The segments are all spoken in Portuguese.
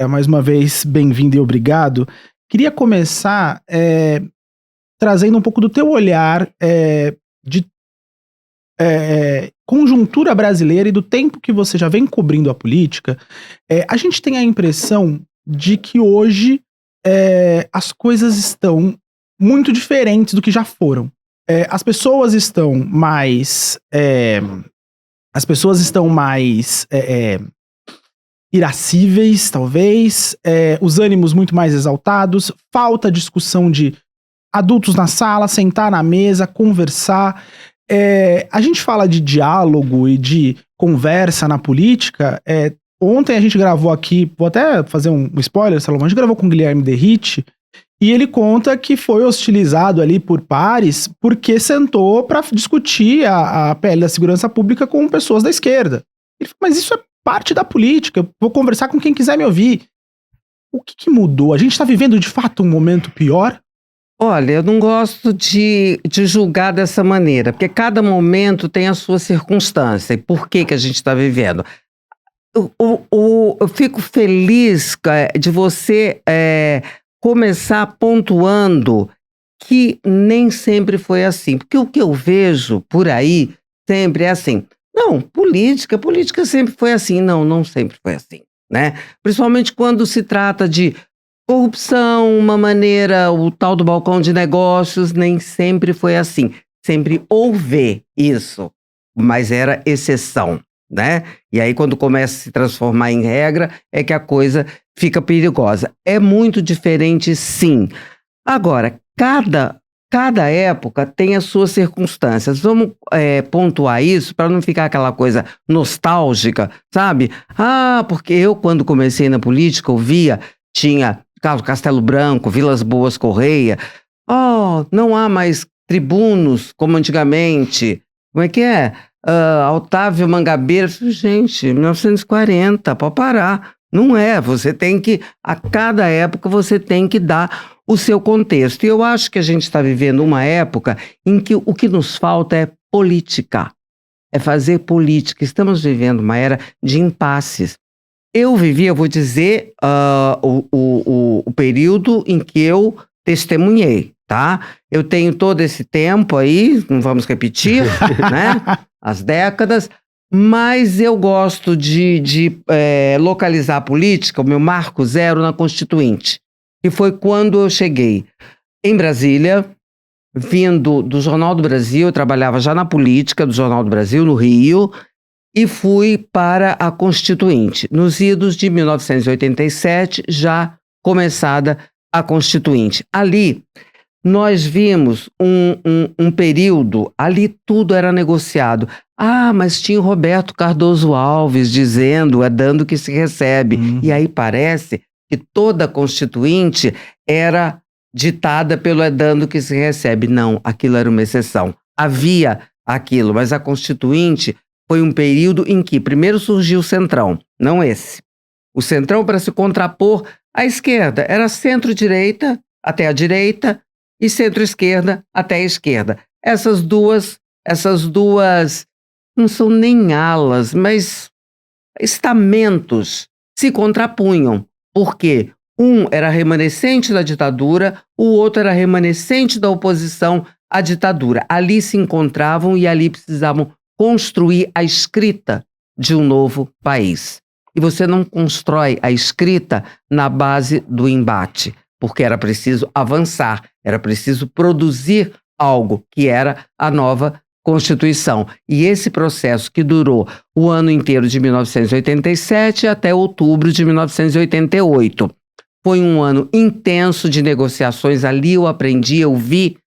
Mais uma vez, bem-vindo e obrigado. Queria começar trazendo um pouco do teu olhar de conjuntura brasileira e do tempo que você já vem cobrindo a política. A gente tem a impressão de que hoje as coisas estão muito diferentes do que já foram. As pessoas estão mais. As pessoas estão mais irascíveis, talvez, os ânimos muito mais exaltados, falta discussão de adultos na sala, sentar na mesa, conversar. A gente fala de diálogo e de conversa na política. Ontem a gente gravou aqui, vou até fazer um spoiler, Salomão, a gente gravou com o Guilherme Derrite, e ele conta que foi hostilizado ali por pares porque sentou para discutir a PL da segurança pública com pessoas da esquerda. Ele falou, mas isso é parte da política, eu vou conversar com quem quiser me ouvir. O que mudou? A gente está vivendo de fato um momento pior? Olha, eu não gosto de julgar dessa maneira, porque cada momento tem a sua circunstância e por que a gente está vivendo. Eu fico feliz de você começar pontuando que nem sempre foi assim, porque o que eu vejo por aí sempre é assim. Não, política sempre foi assim. Não sempre foi assim, né? Principalmente quando se trata de corrupção, uma maneira, o tal do balcão de negócios, nem sempre foi assim. Sempre houve isso, mas era exceção, né? E aí quando começa a se transformar em regra, é que a coisa fica perigosa. É muito diferente, sim. Agora, cada época tem as suas circunstâncias. Vamos pontuar isso para não ficar aquela coisa nostálgica, sabe? Porque eu, quando comecei na política, tinha Carlos Castelo Branco, Vilas Boas Correia. Não há mais tribunos como antigamente. Como é que é? Otávio Mangabeira. Gente, 1940, pode parar. Não é, a cada época você tem que dar o seu contexto. E eu acho que a gente está vivendo uma época em que o que nos falta é política, é fazer política. Estamos vivendo uma era de impasses. Eu vou dizer, o período em que eu testemunhei, tá? Eu tenho todo esse tempo aí, não vamos repetir, né? As décadas. Mas eu gosto de localizar a política, o meu marco zero, na Constituinte. E foi quando eu cheguei em Brasília, vindo do Jornal do Brasil. Eu trabalhava já na política do Jornal do Brasil, no Rio, e fui para a Constituinte. Nos idos de 1987, já começada a Constituinte. Ali, nós vimos um período, ali tudo era negociado. Mas tinha o Roberto Cardoso Alves dizendo, é dando que se recebe. E aí parece que toda a Constituinte era ditada pelo é dando que se recebe. Não, aquilo era uma exceção. Havia aquilo, mas a Constituinte foi um período em que primeiro surgiu o Centrão, não esse. O Centrão para se contrapor à esquerda. Era centro-direita até a direita e centro-esquerda até a esquerda. Essas duas não são nem alas, mas estamentos se contrapunham. Porque um era remanescente da ditadura, o outro era remanescente da oposição à ditadura. Ali se encontravam e ali precisavam construir a escrita de um novo país. E você não constrói a escrita na base do embate, porque era preciso avançar, era preciso produzir algo que era a nova Constituição. E esse processo que durou o ano inteiro de 1987 até outubro de 1988. Foi um ano intenso de negociações. Ali eu aprendi, eu vi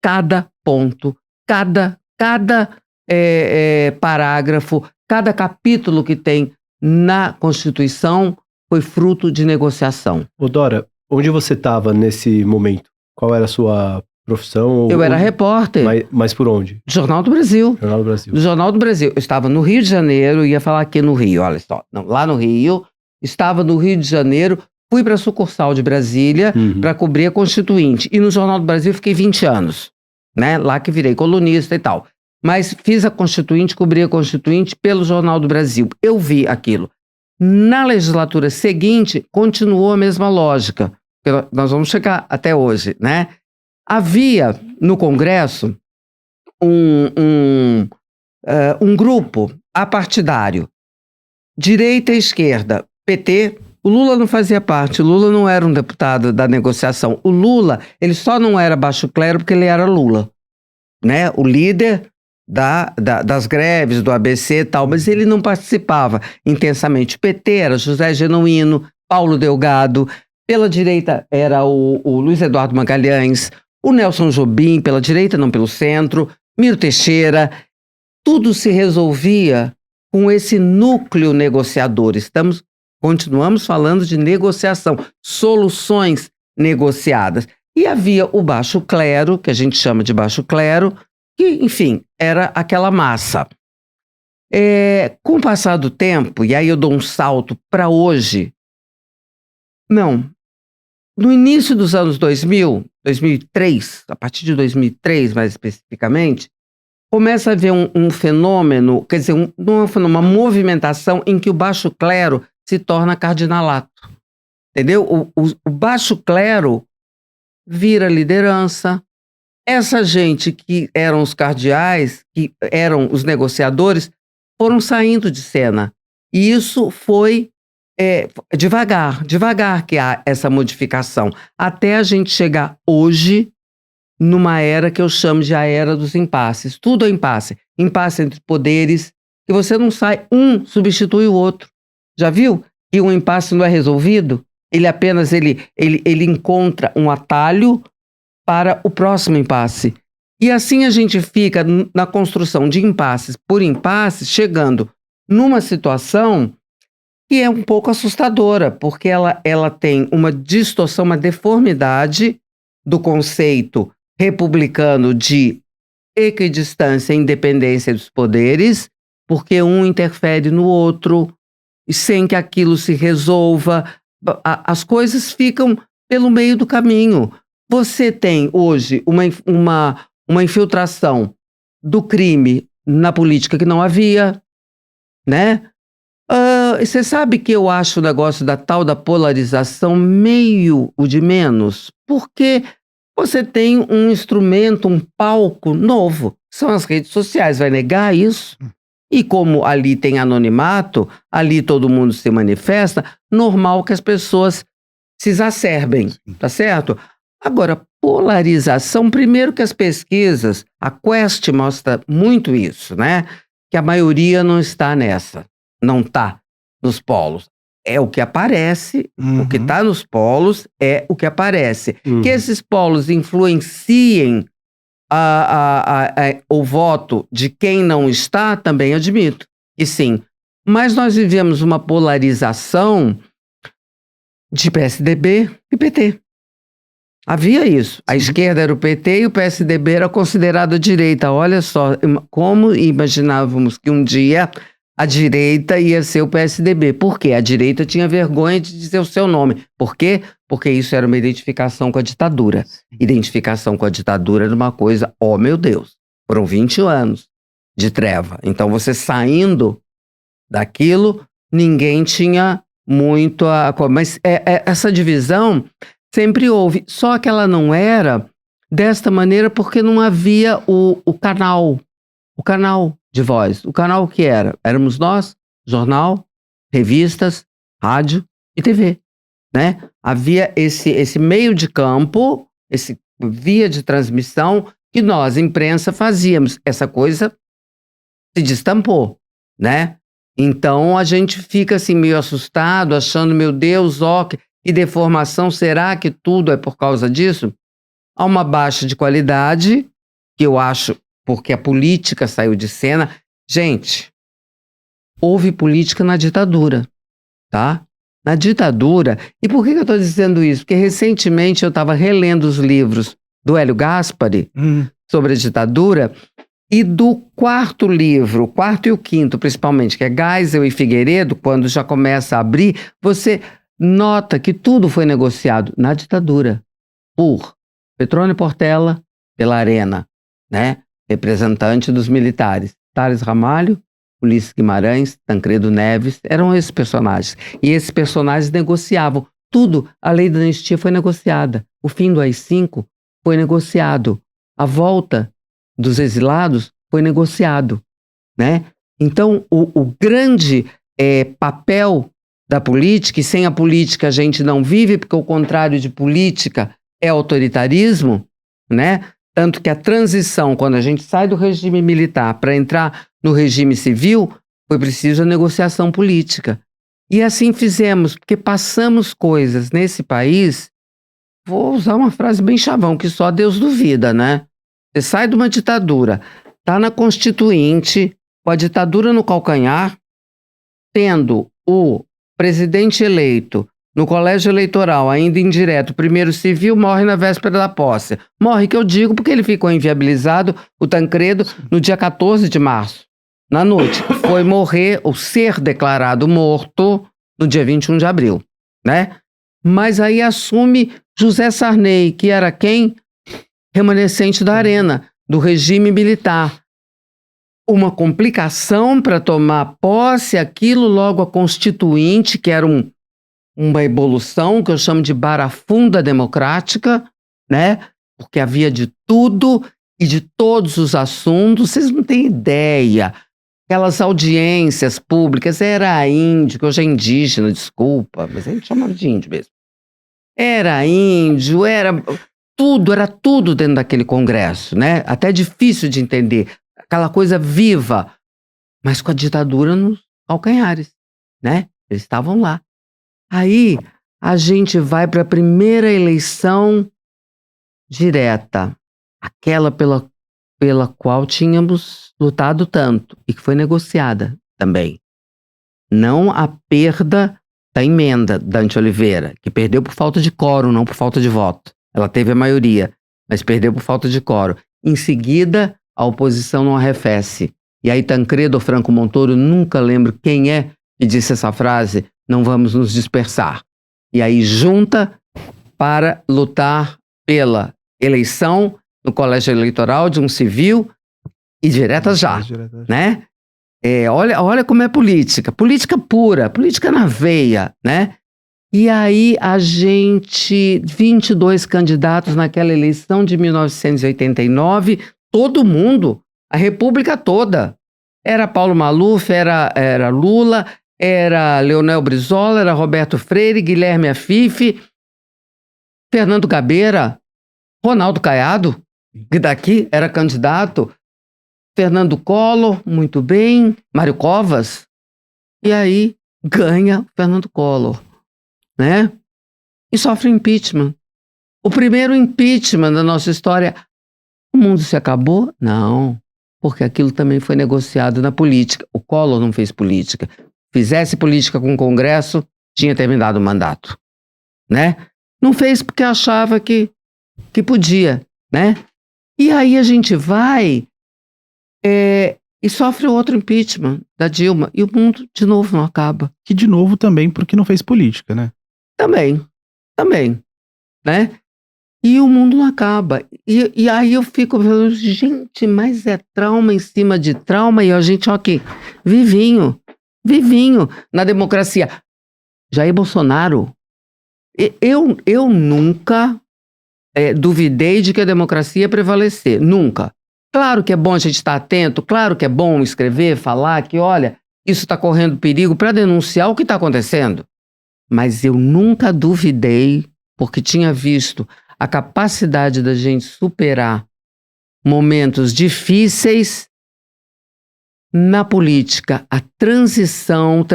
cada ponto, cada parágrafo, cada capítulo que tem na Constituição foi fruto de negociação. Dora, onde você estava nesse momento? Qual era a sua profissão? Eu era repórter. Mas por onde? Jornal do Brasil. Jornal do Brasil. Do Jornal do Brasil. Eu estava no Rio de Janeiro, ia falar aqui no Rio, olha só. Não, lá no Rio, estava no Rio de Janeiro, fui para a sucursal de Brasília para cobrir a Constituinte. E no Jornal do Brasil fiquei 20 anos, né? Lá que virei colunista e tal. Mas fiz a Constituinte, cobri a Constituinte pelo Jornal do Brasil. Eu vi aquilo. Na legislatura seguinte, continuou a mesma lógica. Nós vamos chegar até hoje, né? Havia no Congresso um grupo apartidário, direita e esquerda, PT. O Lula não fazia parte, o Lula não era um deputado da negociação. O Lula, ele só não era baixo clero porque ele era Lula, né? O líder das greves, do ABC e tal, mas ele não participava intensamente. O PT era José Genuíno, Paulo Delgado, pela direita era o Luiz Eduardo Magalhães, o Nelson Jobim, pela direita, não pelo centro, Miro Teixeira. Tudo se resolvia com esse núcleo negociador. Continuamos falando de negociação, soluções negociadas. E havia o baixo clero, que a gente chama de baixo clero, que, enfim, era aquela massa. Com o passar do tempo, e aí eu dou um salto para hoje, não, no início dos anos 2000, 2003, a partir de 2003 mais especificamente, começa a haver um fenômeno, quer dizer, não é um fenômeno, uma movimentação em que o baixo clero se torna cardinalato, entendeu? O baixo clero vira liderança. Essa gente que eram os cardeais, que eram os negociadores, foram saindo de cena. E isso foi devagar que há essa modificação, até a gente chegar hoje numa era que eu chamo de a era dos impasses. Tudo é impasse. Impasse entre poderes, que você não sai, um substitui o outro. Já viu que um impasse não é resolvido? Ele apenas ele encontra um atalho para o próximo impasse. E assim a gente fica na construção de impasses por impasses, chegando numa situação que é um pouco assustadora, porque ela tem uma distorção, uma deformidade do conceito republicano de equidistância e independência dos poderes, porque um interfere no outro, e sem que aquilo se resolva, as coisas ficam pelo meio do caminho. Você tem hoje uma infiltração do crime na política que não havia, né? Você sabe que eu acho o negócio da tal da polarização meio o de menos, porque você tem um instrumento, um palco novo, são as redes sociais, vai negar isso? E como ali tem anonimato, ali todo mundo se manifesta, normal que as pessoas se exacerbem, tá certo? Agora, polarização, primeiro que as pesquisas, a Quest mostra muito isso, né? Que a maioria não está nessa, não está nos polos. É o que aparece, o que está nos polos é o que aparece. Que esses polos influenciem o voto de quem não está, também admito que sim. Mas nós vivemos uma polarização de PSDB e PT. Havia isso. A esquerda era o PT e o PSDB era considerado a direita. Olha só, como imaginávamos que um dia a direita ia ser o PSDB. Por quê? A direita tinha vergonha de dizer o seu nome. Por quê? Porque isso era uma identificação com a ditadura. Identificação com a ditadura era uma coisa, oh meu Deus, foram 20 anos de treva. Então você saindo daquilo, ninguém tinha muito a... Mas essa divisão sempre houve, só que ela não era desta maneira porque não havia o canal de voz. O canal que era? Éramos nós, jornal, revistas, rádio e TV, né? Havia esse meio de campo, esse via de transmissão que nós, imprensa, fazíamos. Essa coisa se destampou, né? Então a gente fica assim meio assustado, achando, meu Deus, que deformação, será que tudo é por causa disso? Há uma baixa de qualidade, que eu acho porque a política saiu de cena. Gente, houve política na ditadura, tá? Na ditadura. E por que eu estou dizendo isso? Porque recentemente eu estava relendo os livros do Hélio Gaspari sobre a ditadura, e do quarto livro, o quarto e o quinto principalmente, que é Geisel e Figueiredo, quando já começa a abrir, você nota que tudo foi negociado na ditadura por Petrônio Portela, pela Arena, né? Representante dos militares, Tales Ramalho Ulisses Guimarães, Tancredo Neves, eram esses personagens. E esses personagens negociavam. Tudo, a lei da anistia foi negociada. O fim do AI-5 foi negociado. A volta dos exilados foi negociado, né? Então, o grande papel da política, e sem a política a gente não vive, porque o contrário de política é autoritarismo, né? Tanto que a transição, quando a gente sai do regime militar para entrar no regime civil, foi preciso a negociação política. E assim fizemos, porque passamos coisas nesse país, vou usar uma frase bem chavão, que só Deus duvida, né? Você sai de uma ditadura, está na Constituinte, com a ditadura no calcanhar, tendo o presidente eleito no colégio eleitoral, ainda indireto, primeiro civil, morre na véspera da posse. Morre, que eu digo, porque ele ficou inviabilizado, o Tancredo, no dia 14 de março, na noite. Foi morrer, ou ser declarado morto, no dia 21 de abril, né? Mas aí assume José Sarney, que era quem? Remanescente da Arena, do regime militar. Uma complicação para tomar posse, aquilo, logo a Constituinte, que era uma evolução que eu chamo de barafunda democrática, né? Porque havia de tudo e de todos os assuntos, vocês não têm ideia. Aquelas audiências públicas, era índio, que hoje é indígena, desculpa, mas a gente chamava de índio mesmo. Era índio, era tudo dentro daquele congresso, né? Até difícil de entender. Aquela coisa viva, mas com a ditadura nos calcanhares, né? Eles estavam lá. Aí a gente vai para a primeira eleição direta, aquela pela qual tínhamos lutado tanto e que foi negociada também. Não a perda da emenda da Dante Oliveira, que perdeu por falta de quórum, não por falta de voto. Ela teve a maioria, mas perdeu por falta de quórum. Em seguida, a oposição não arrefece. E aí Tancredo ou Franco Montoro, nunca lembro quem é que disse essa frase, não vamos nos dispersar. E aí junta para lutar pela eleição no colégio eleitoral de um civil e direta já, né? Olha como é política pura, política na veia, né? E aí a gente, 22 candidatos naquela eleição de 1989, todo mundo, a república toda. Era Paulo Maluf, era Lula, era Leonel Brizola, era Roberto Freire, Guilherme Afife, Fernando Gabeira, Ronaldo Caiado, que daqui era candidato, Fernando Collor, muito bem, Mário Covas, e aí ganha Fernando Collor, né? E sofre impeachment. O primeiro impeachment da nossa história. O mundo se acabou? Não, porque aquilo também foi negociado na política. O Collor não fez política. Fizesse política com o Congresso, tinha terminado o mandato, né? Não fez porque achava que podia, né? E aí a gente vai e sofre outro impeachment da Dilma e o mundo de novo não acaba. Que de novo também porque não fez política, né? Também, né? E o mundo não acaba. E aí eu fico pensando, gente, mas é trauma em cima de trauma e a gente, ó aqui, vivinho na democracia. Jair Bolsonaro, eu nunca duvidei de que a democracia ia prevalecer, nunca. Claro que é bom a gente estar atento, claro que é bom escrever, falar que, olha, isso está correndo perigo para denunciar o que está acontecendo. Mas eu nunca duvidei, porque tinha visto a capacidade da gente superar momentos difíceis na política. A transição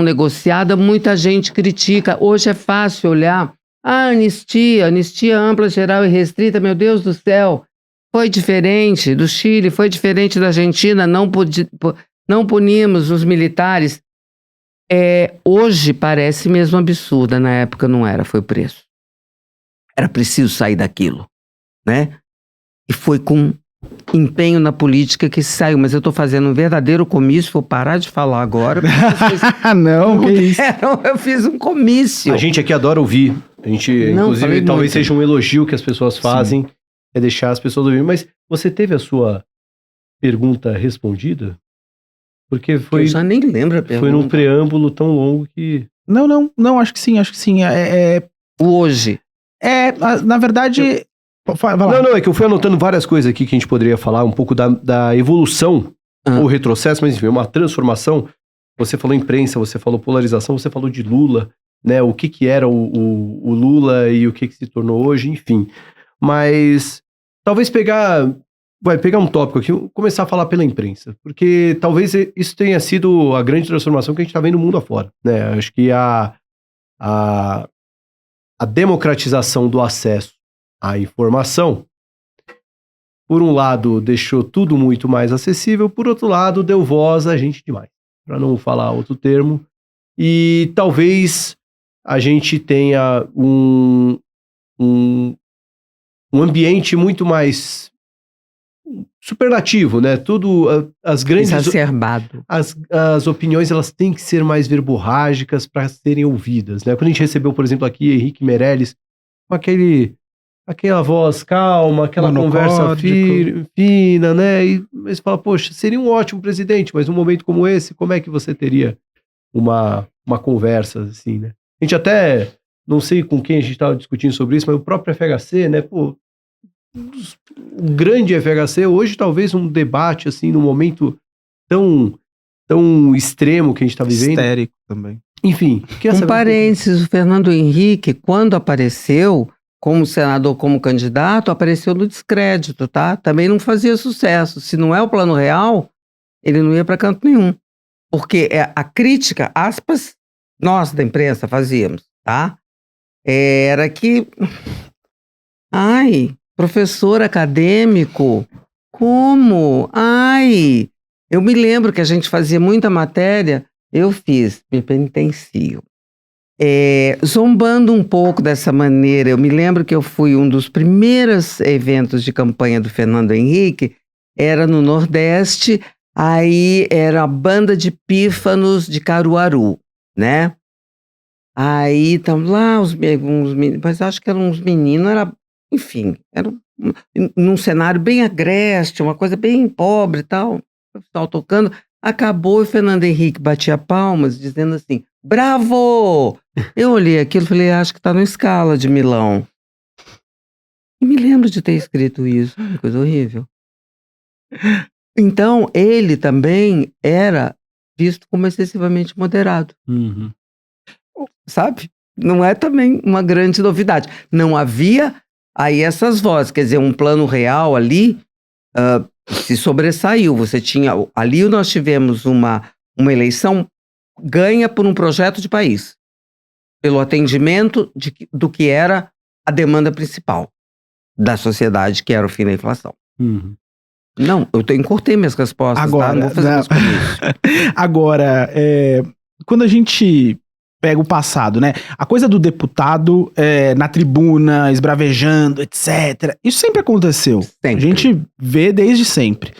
negociada, muita gente critica. Hoje é fácil olhar, anistia ampla, geral e restrita, meu Deus do céu, foi diferente do Chile, foi diferente da Argentina, não punimos os militares. Hoje parece mesmo absurda, na época não era, foi o preço. Era preciso sair daquilo, né? E foi com empenho na política que saiu. Mas eu estou fazendo um verdadeiro comício, vou parar de falar agora. Não, que isso. Eu fiz um comício. A gente aqui adora ouvir. A gente, inclusive, talvez seja um elogio que as pessoas fazem, é deixar as pessoas ouvir. Mas você teve a sua pergunta respondida? Porque Eu já nem lembro a pergunta. foi num preâmbulo tão longo que... Não, acho que sim. Hoje. Na verdade... Vai lá. Não, é que eu fui anotando várias coisas aqui que a gente poderia falar, um pouco da evolução ou retrocesso, mas enfim, uma transformação. Você falou imprensa, você falou polarização, você falou de Lula, né? O que era o Lula e o que se tornou hoje, enfim. Mas talvez pegar um tópico aqui, começar a falar pela imprensa, porque talvez isso tenha sido a grande transformação que a gente está vendo no mundo afora, né? Acho que a democratização do acesso à informação, por um lado, deixou tudo muito mais acessível, por outro lado, deu voz a gente demais, para não falar outro termo, e talvez a gente tenha um ambiente muito mais superlativo, né? Tudo, as grandes... Exacerbado. As opiniões, elas têm que ser mais verborrágicas para serem ouvidas, né? Quando a gente recebeu, por exemplo, aqui Henrique Meirelles, com aquela voz calma, aquela conversa fina, né? E você fala, poxa, seria um ótimo presidente, mas num momento como esse, como é que você teria uma conversa assim, né? A gente até, não sei com quem a gente estava discutindo sobre isso, mas o próprio FHC, né? Pô, o grande FHC, hoje talvez um debate, assim, num momento tão extremo que a gente está vivendo. Histérico também. Enfim. Um parênteses, o Fernando Henrique, quando apareceu como senador, como candidato, apareceu no descrédito, tá? Também não fazia sucesso. Se não é o Plano Real, ele não ia para canto nenhum. Porque a crítica, aspas, nós da imprensa fazíamos, tá? Era que... Ai, professor acadêmico, como? Ai, eu me lembro que a gente fazia muita matéria, eu fiz, me penitencio. Zombando um pouco dessa maneira, eu me lembro que eu fui um dos primeiros eventos de campanha do Fernando Henrique, era no Nordeste, aí era a banda de pífanos de Caruaru, né? Aí estamos lá, uns meninos, mas acho que eram uns meninos, enfim, era num cenário bem agreste, uma coisa bem pobre e tal, o pessoal tocando, acabou e o Fernando Henrique batia palmas, dizendo assim, bravo! Eu olhei aquilo e falei, acho que está no Scala de Milão. E me lembro de ter escrito isso, coisa horrível. Então, ele também era visto como excessivamente moderado. Uhum. Sabe? Não é também uma grande novidade. Não havia aí essas vozes, quer dizer, um Plano Real ali se sobressaiu. Você tinha, ali nós tivemos uma eleição ganha por um projeto de país, pelo atendimento do que era a demanda principal da sociedade, que era o fim da inflação. Uhum. Não, eu encurtei minhas respostas, agora, tá? Não vou fazer mais com isso. Agora, quando a gente pega o passado, né? A coisa do deputado na tribuna, esbravejando, etc. Isso sempre aconteceu. Sempre. A gente vê desde sempre.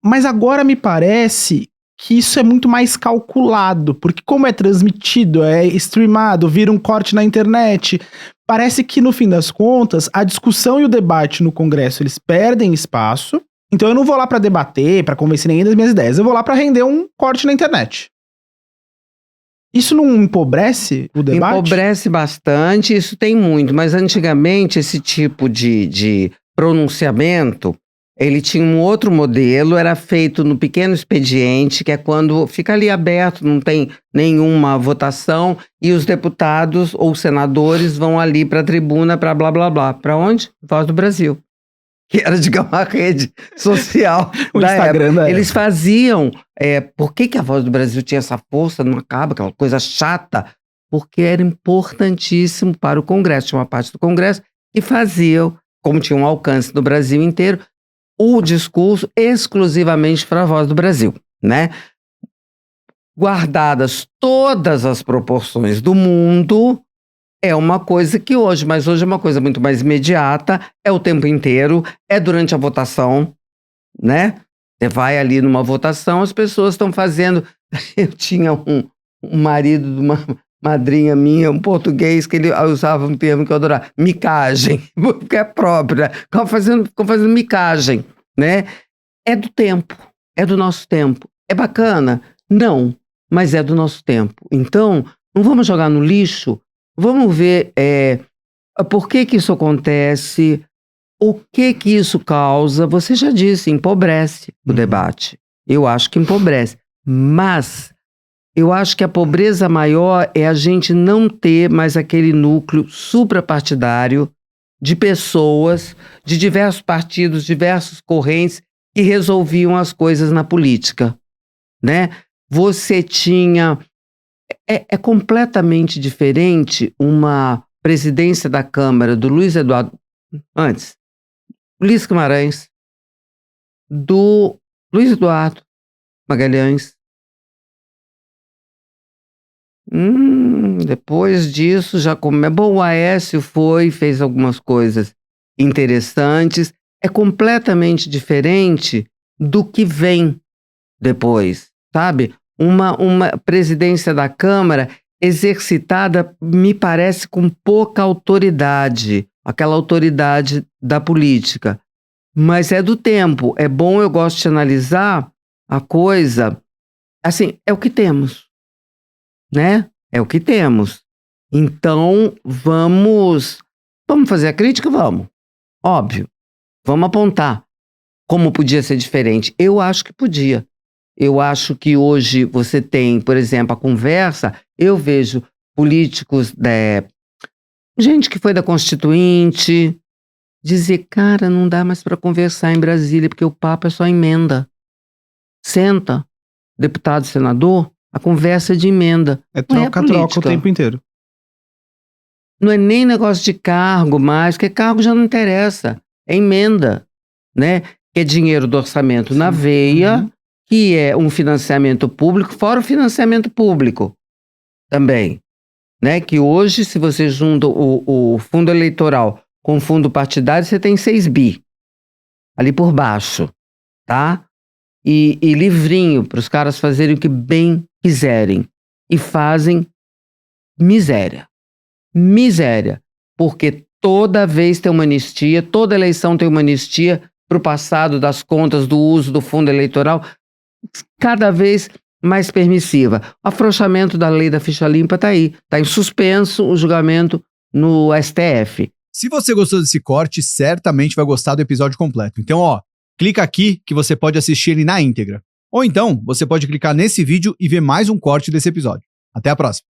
Mas agora me parece que isso é muito mais calculado, porque como é transmitido, é streamado, vira um corte na internet, parece que no fim das contas, a discussão e o debate no Congresso, eles perdem espaço. Então eu não vou lá pra debater, pra convencer ninguém das minhas ideias, eu vou lá pra render um corte na internet. Isso não empobrece o debate? Empobrece bastante, isso tem muito, mas antigamente esse tipo de pronunciamento, ele tinha um outro modelo, era feito no pequeno expediente, que é quando fica ali aberto, não tem nenhuma votação, e os deputados ou senadores vão ali para a tribuna para blá blá blá. Para onde? Voz do Brasil. Que era, digamos, a rede social o da Instagram época. da Eles faziam... por que a Voz do Brasil tinha essa força, não acaba, aquela coisa chata? Porque era importantíssimo para o Congresso. Tinha uma parte do Congresso que faziam, como tinha um alcance no Brasil inteiro, o discurso exclusivamente para a Voz do Brasil, né? Guardadas todas as proporções do mundo... É uma coisa que hoje, mas hoje é uma coisa muito mais imediata, é o tempo inteiro, é durante a votação, né? Você vai ali numa votação, as pessoas estão fazendo... Eu tinha um marido de uma madrinha minha, um português, que ele usava um termo que eu adorava, micagem, porque é própria, ficam fazendo micagem, né? É do tempo, é do nosso tempo. É bacana? Não, mas é do nosso tempo. Então, não vamos jogar no lixo, vamos ver por que isso acontece, o que isso causa. Você já disse, empobrece o debate. Eu acho que empobrece. Mas eu acho que a pobreza maior é a gente não ter mais aquele núcleo suprapartidário de pessoas de diversos partidos, diversas correntes que resolviam as coisas na política, né? Você tinha... É completamente diferente uma presidência da Câmara do Luiz Eduardo... Antes, Ulisses Guimarães, do Luiz Eduardo Magalhães. Depois disso, já bom, o Aécio fez algumas coisas interessantes. É completamente diferente do que vem depois, sabe? Uma presidência da Câmara exercitada, me parece, com pouca autoridade, aquela autoridade da política. Mas é do tempo. É bom, eu gosto de analisar a coisa. Assim, é o que temos, né? É o que temos. Então, vamos fazer a crítica? Vamos. Óbvio. Vamos apontar como podia ser diferente. Eu acho que podia. Eu acho que hoje você tem, por exemplo, a conversa. Eu vejo políticos, gente que foi da Constituinte, dizer, cara, não dá mais para conversar em Brasília, porque o papo é só emenda. Senta, deputado, senador, a conversa é de emenda. É troca-troca o tempo inteiro. Não é nem negócio de cargo mais, porque cargo já não interessa. É emenda, né? Que é dinheiro do orçamento na veia, que é um financiamento público, fora o financiamento público também, né? Que hoje, se você junta o fundo eleitoral com o fundo partidário, você tem 6 bi ali por baixo, tá? E livrinho para os caras fazerem o que bem quiserem. E fazem miséria. Miséria. Porque toda vez tem uma anistia, toda eleição tem uma anistia para o passado das contas do uso do fundo eleitoral, cada vez mais permissiva. O afrouxamento da lei da ficha limpa está aí. Está em suspenso o julgamento no STF. Se você gostou desse corte, certamente vai gostar do episódio completo. Então, clica aqui que você pode assistir ele na íntegra. Ou então, você pode clicar nesse vídeo e ver mais um corte desse episódio. Até a próxima.